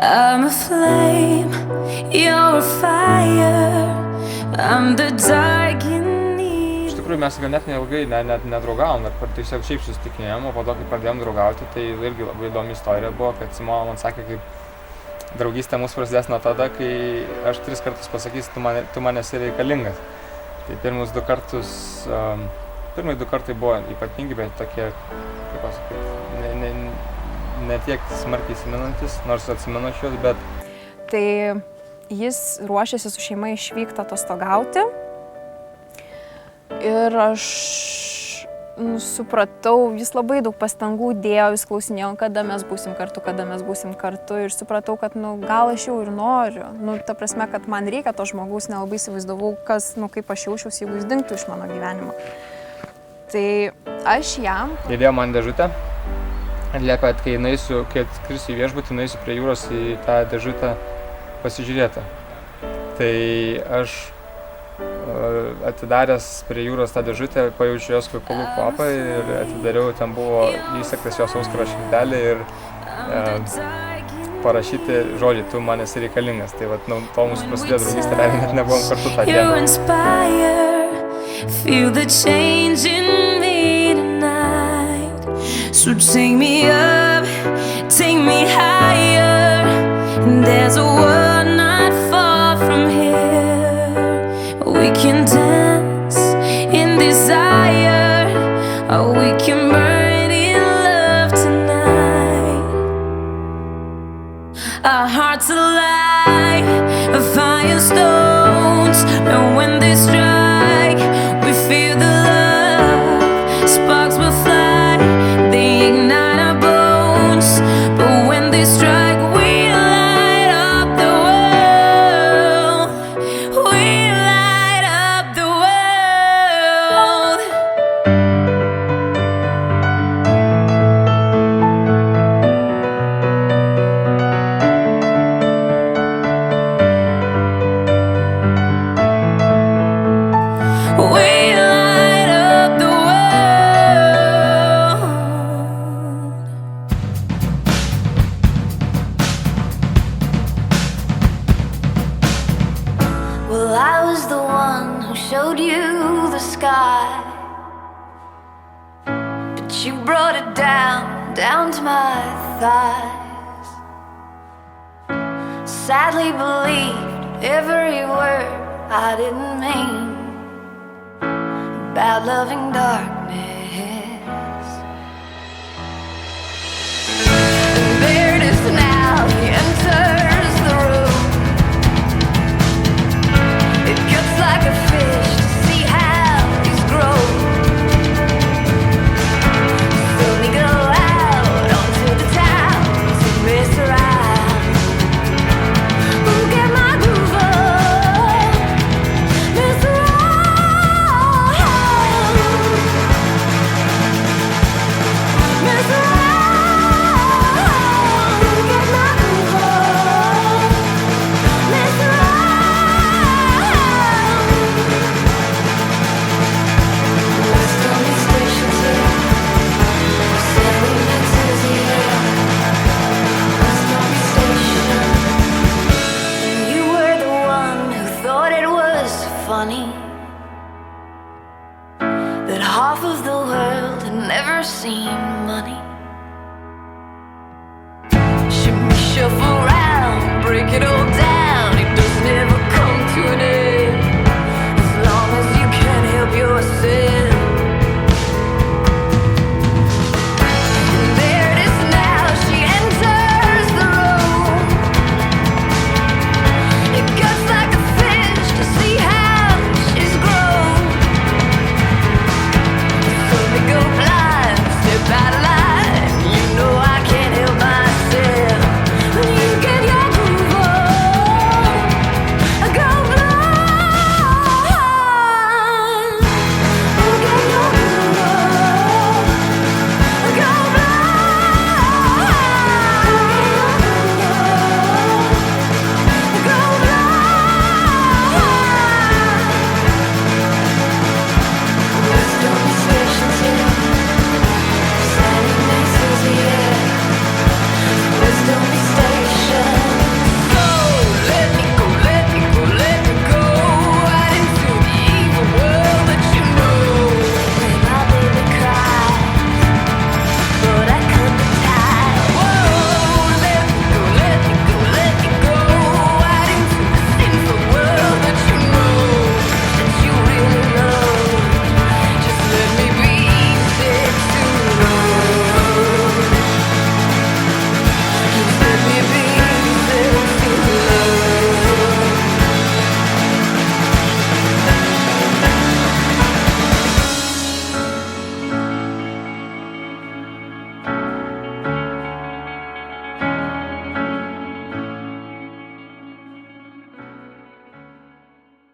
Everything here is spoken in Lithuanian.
I'm a flame, you're a fire, I'm the dark in me. Iš tikrųjų mes ganėtinai ilgai net nedraugavom, ir tiesiog šiaip susitikinėjom, o po to, kai pradėjom draugauti, tai irgi labai įdomi istorija buvo, kad Simona man sakė, kaip draugystė mūsų prasidės nuo tada, kai aš 3 kartus pasakysiu, tu man esi reikalingas. Tai pirmieji 2 kartai buvo ypatingi, bet tokie, kaip pasakyti, ne tiek smarkiai įsimenantis, nors atsimenu aš juos, bet... Tai jis ruošėsi su šeima išvykti atostogauti ir aš supratau, jis labai daug pastangų dėjo, vis klausinėjo, kada mes būsim kartu ir supratau, kad gal aš jau ir noriu. Ta prasme, kad man reikia to žmogaus, nelabai įsivaizdavau, kaip aš jaučiausi, jeigu jis dingtų iš mano gyvenimo. Tai aš jam... Įdėjo man dėžutę. Liepia, kai atkrisiu į viešbutį, nueisiu prie jūros į tą dėžutę pasižiūrėti. Tai aš atidaręs prie jūros tą dėžutę, pajaučiu jos kvepalų kvapą ir atidariau, ten buvo įsegtas jos auskaro šimtelį ir parašyti žodžiai, tu man esi reikalingas. Tai vat, to mūsų prasidėjo draugystė, realiai net nebuvom kartu tą dieną. So take me up, take me higher. There's a world not far from here. We can dance in desire, or we can burn in love tonight. Our hearts alive, firestones, and when they strike, we feel the love. Sparks will fly. Showed you the sky, but you brought it down to my thighs. Sadly believed every word I didn't mean about loving darkness.